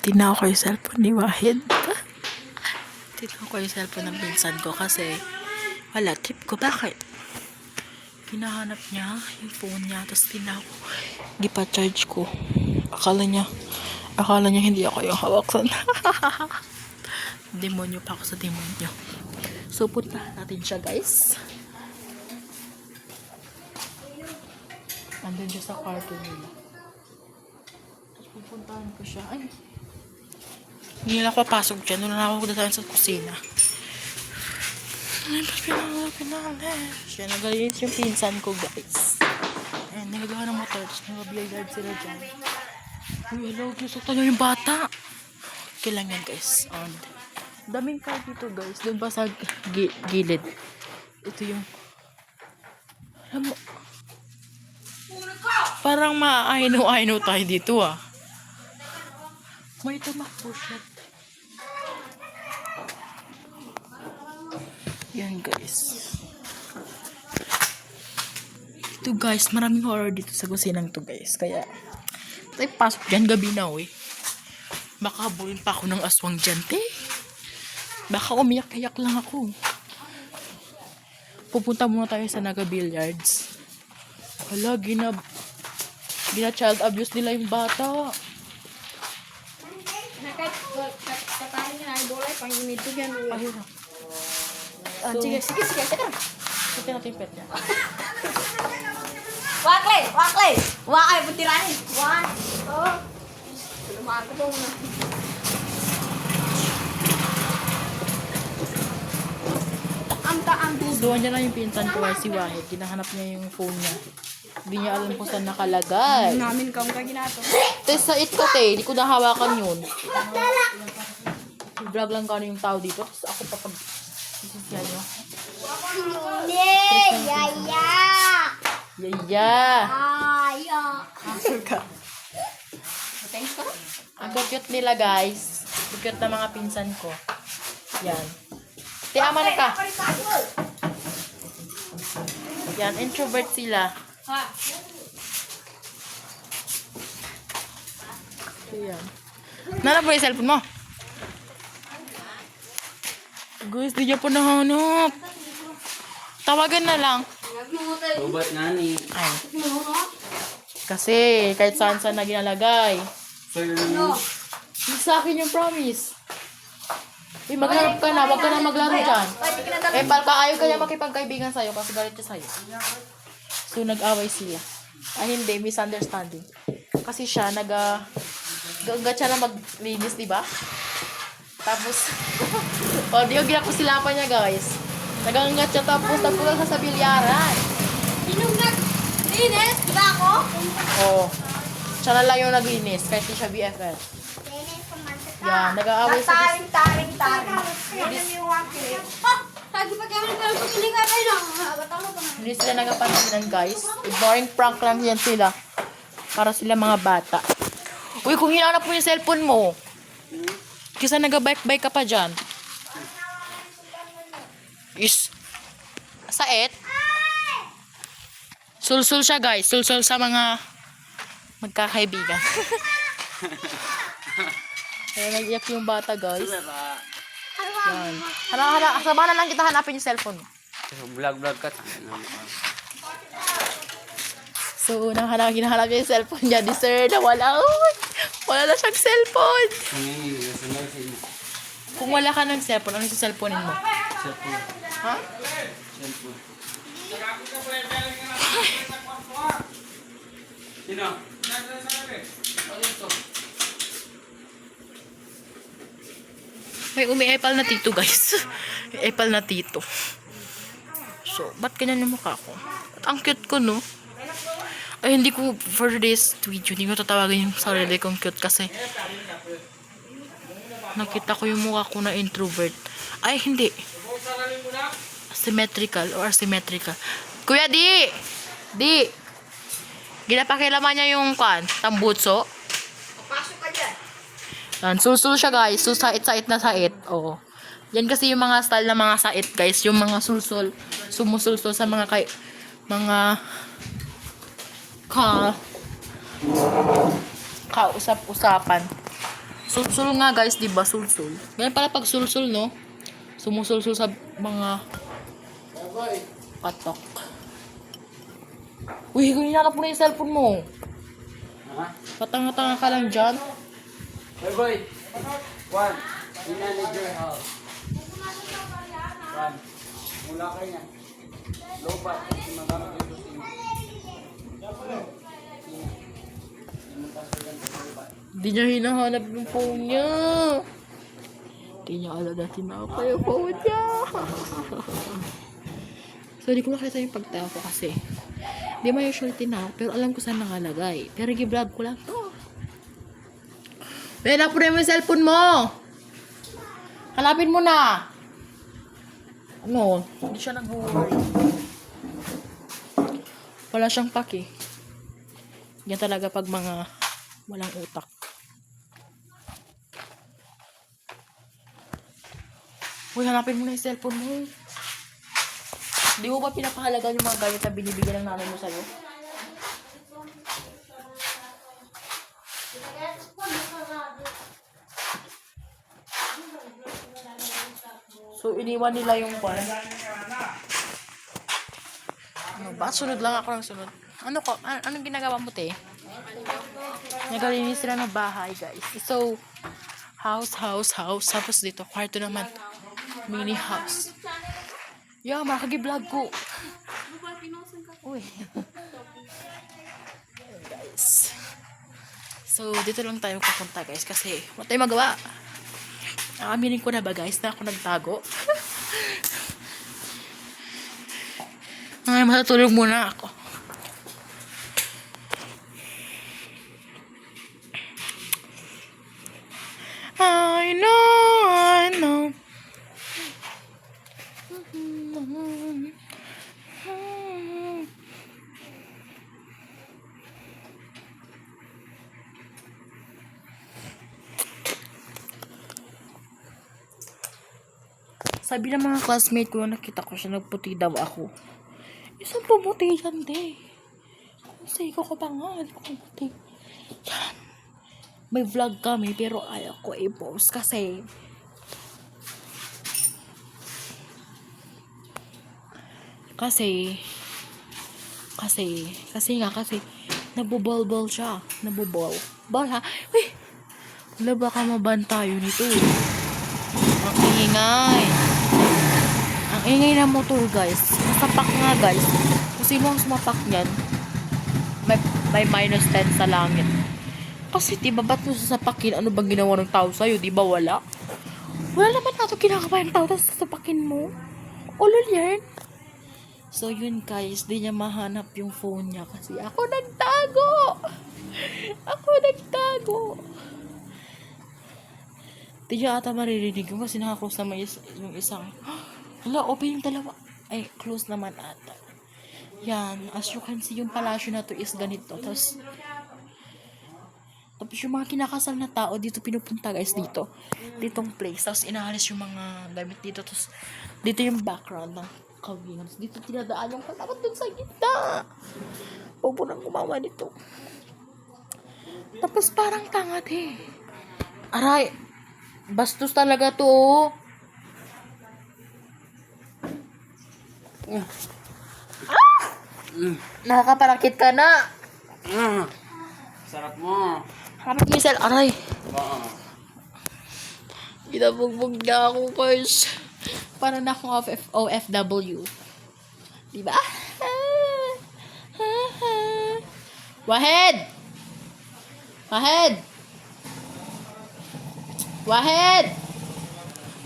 Tinaw ko yung cellphone ni Wahid. Tinaw ko yung cellphone ng pinsan ko kasi wala, trip ko. Bakit? Hinahanap niya yung phone niya, tapos tinaw ko. Hindi pa charge ko. Akala niya hindi ako yung hawaksan. Demonyo pa ako sa demonyo. So, puntahan natin siya, guys. Andun siya sa kwarto nila. Tapos pupuntahan ko siya. Ay, hindi na ako papasok dyan. Doon na ako dadaan sa kusina. Ay, pinali. Siya, nagalinis yung pinsan ko, guys. Ayan, nagagawa ng motor. Nag-billiard sila dyan. Uy, hello, gusto tayo yung bata. Okay lang yan, guys. Daming car dito, guys. Doon ba sa gilid? Ito yung... Alam mo, parang ma-I-know tayo dito, ah. May tumakbo siya. Yan, guys. Ito, guys. Maraming horror dito sa kusinang to, guys. Kaya, tayo pasok dyan. Gabi na, eh. Baka habulin pa ako ng aswang dyan, te. Baka umiyak-iyak lang ako. Pupunta muna tayo sa Naga-Billiards. Hala, gina-child abuse nila yung bata. Katahin niya ay bolay pang inito yan. Ahira. Sige, teka. Ito natin yung pet niya. Wakle! Wakay, putirahin. One, two. Lumaan ko muna. Ang Doon niya lang yung pinsan ko, si Wahid. Ginahanap niya yung phone niya. Hindi niya alam kung saan nakalagay. namin kang kaginato. Tess, sa it ko, te. Hindi ko nahawakan yun. Vlog lang kano yung tao dito. Tapos ako papag... Sisisyan nyo. Yaya! Answer ka. Thanks ka. Ang cute nila, guys. Ang cute na mga pinsan ko. Yan. Te, ama na ka. Yan, introvert sila. Ha? Yan. Nanap mo yung cellphone mo? Guys, di niya po nahanap. Tawagan na lang. Ubat nga ni. Ay. Kasi, kahit saan na ginalagay. Sir, Hindi sa akin yung promise. Eh, maghanap ka na. Huwag ka na maglaro dyan. Eh, palka ayaw ka niya makipagkaibigan sa'yo kasi galit siya sa'yo. So, nag-away sila. Ay, hindi. Misunderstanding. Kasi siya, gagawin siya na maglinis, diba? Tapos, di ko ginakusilapan niya, guys. Naganggat siya tapos nagpulang siya sa bilyaran. Sinong naglinis? Diba ako? Oo. Siya na lang yung naglinis kahit di siya BFF. Yan, nag-aaway sa... Taring. Yung wakle. Lagi pa kami nagpiling ka tayo. Hindi sila nagapansinan, guys. Ignoring prank lang yan sila. Para sila mga bata. Uy, kung hinanap mo yung cellphone mo, kasi nag-bike-bike ka pa dyan. Is, sait? Sulsul siya, guys. Sulsul sa mga magkakaibigan. Kaya nag-iyak yung bata, guys. Yan. Sama na lang kita hanapin yung cellphone mo. vlog ka. So, hinahanap niya yung cellphone niya. Di sir, nawala. Uy, wala na siyang cellphone. Kung wala ka ng cellphone, ano yung cellphone mo? Ha? Sino? May umi-epal na tito, guys. Epal na tito. So, ba't ganyan yung mukha ko? Ang cute ko, no? Ay, hindi ko, for this video, hindi ko tatawagin yung sarili kong cute kasi nakita ko yung mukha ko na introvert. Ay, hindi. Symmetrical or asymmetrical. Kuya, Di! Ginapakilaman niya yung tambutso. Pasok ka dyan. Yan, sulsul siya, guys. So, sait na sait. Oo. Yan kasi yung mga style ng mga sait, guys. Yung mga sulsul. Sumusulsul sa mga kausap-usapan. Sulsul nga guys, di ba? Sulsul. Ganyan pala pag sulsul, no? Sumusulsul sa mga patok. Uy, kung hinanap mo na yung cellphone mo. Ha? Patanga-tanga ka lang dyan. Hey boy. Juan. We manage your house. Juan. Mula kayo niya. Lobat. Magamit dito sa inyo. Hindi niya hinahanap yung phone niya. Hindi niya alam natin na ako yung phone niya. So, hindi ko nakita yung pagtayo ko kasi. Hindi mo usually tinawag, pero alam ko saan nakalagay. Pero gi-vlog ko lang to. Ben, po na yung cellphone mo. Hanapin mo na. Ano? Hindi siya nag-worry. Wala siyang paki. Yan talaga pag mga walang utak. Uy, hanapin mo na yung cellphone mo. Di mo ba pinapahalagan yung mga gamit na binibigyan ng nanay mo sa'yo? So, iniwan nila yung kwan. Ano ba? Sunod lang ako ng sunod. Anong ginagawa mo, te? Nagalinis sila ng bahay, guys. So, house. Tapos dito, kwarto naman. Mini house. Yeah, makakagi-vlog ko. Uy. Guys. So, dito lang tayo pupunta, guys. Kasi, wala tayong magawa. Aminin ko na ba, guys, na ako nagtago? Ay, matutulog muna ako. I know. Sabi ng mga classmate ko, nakita ko siya, nagputi daw ako. Isang pumuti yan, de. Kasi ikaw ko pa nga, hindi ko pumuti. Yan. May vlog kami, pero ayaw ko i-post kasi nabubol siya. Nabubol. Ball, ha? Uy! Wala, baka maban tayo nito. Ang ingay. Ang ingay ng motor, guys. Masapak nga, guys. Kung sino ang sumapak niyan, may minus 10 sa langit. Kasi, diba, ba't mo sasapakin? Ano bang ginawa ng tao sa'yo? Diba, wala? Wala naman nato kinakapay ng tao, tapos sasapakin mo. Ulol yan. So, yun, guys. Di niya mahanap yung phone niya kasi ako nagtago. Di niya ata maririnig yung kasi nakaklose naman yung isang. Hala, open yung dalawa. Ay, close naman ata. Yan. As you can see, yung palasyo na to is ganito. Tapos yung mga kinakasal na tao, dito pinupunta, guys, dito. Ditong place. Tapos inahalis yung mga gamit dito. Tapos dito yung background ng kawingan. Dito tinadaan yung kalakot dun sa gitna. Bobo nang gumawa dito. Tapos parang tanga, eh. Aray, bastos talaga to. Nakakaparakit ka na. Sarap mo. Harap Giselle, aray. Oo. Ginabugbog na ako, guys. Para na akong OFW. Diba? Wahed!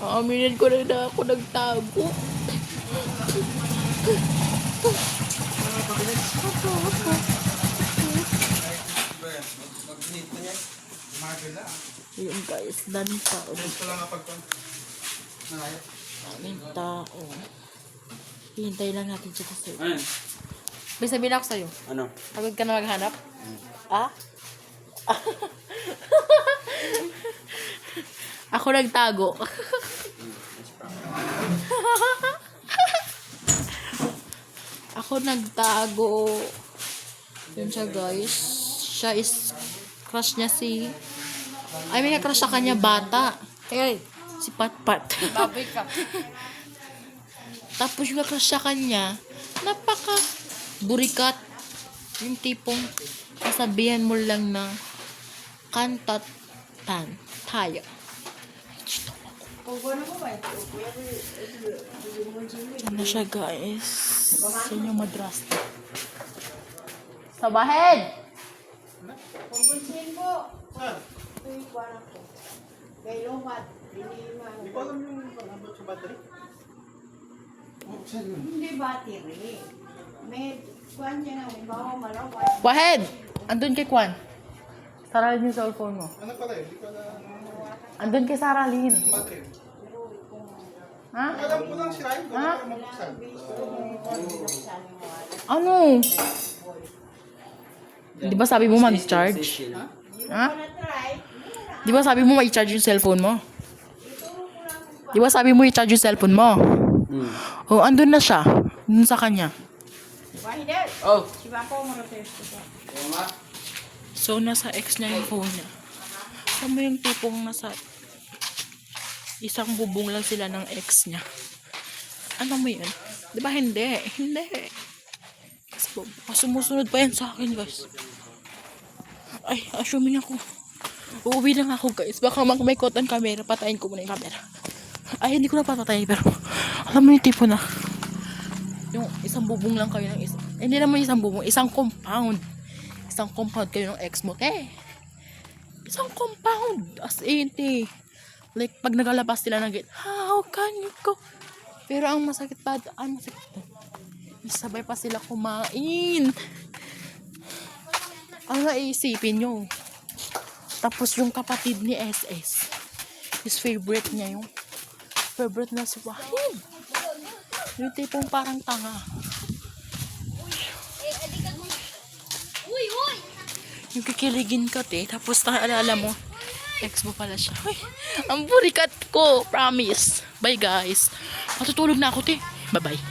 Aaminin ko na ako nagtago. Yun, guys, daming tao. Daming tao. Hihintay lang natin siya kasi. Ano? May sabihin ako sa'yo. Ano? Pagod ka na maghanap? Ah? Ako nagtago. Ako nagtago. Yun siya, guys. Siya is crush niya si Ay, may crush sa kanya, bata. Hey, Si Patpat. baboy ka. Tapos yung crush sa kanya, napaka burikat. Yung tipong sasabihan mo lang na kantatan tayo. Ano siya guys? Yan yung madrasta. Sabahin! Pagpunsin mo. Uy, kuwan ako. Kay Lomat. Hindi ko alam yung pag-abot sa battery. Hindi battery. May kuwan niya na. Bawa malawan. Wahed! Andun kay Kwan. Saralin yung cellphone mo. Ano pala eh? Hindi ko alam Andun kay Saralin. yung battery. Ha? Alam ko lang sirain ko Ha? para mabuksan. Ano? Di ba sabi mo mag-charge? Ha? Di ba sabi mo ma-charge yung cellphone mo? Di ba sabi mo i-charge yung cellphone mo? Oh, andun na siya. Dun sa kanya. Wahidel. Oh. Si Bako mo request ko. Oo nga. So, nasa ex niya yung phone niya. Alam mo yung tipong nasa isang bubong lang sila ng ex niya. Ano mo yun? Di ba hindi? Hindi. Kasi sumusunod pa yan sa akin, guys. Ay, assuming ako. Uuwi na nga ako, guys. Baka may caught on camera, patayin ko muna yung camera. Ay, hindi ko na papatayin, pero alam mo yung tipo na yung isang bubong lang kayo ng hindi naman isang bubong, isang compound. Isang compound kayo ng ex mo, isang compound. As in, like, pag nagalabas sila ng gate, how can you go? Pero ang masakit pa, sabay pa sila kumain. Ang naisipin nyo. Tapos yung kapatid ni SS, his favorite niya yung favorite na si Wahid. Yung tipong parang tanga. Yung kikiligin ka, tapos naalala mo, ex mo pala siya. Ay, ang burikat ko, promise. Bye guys. Matutulog na ako, Bye-bye.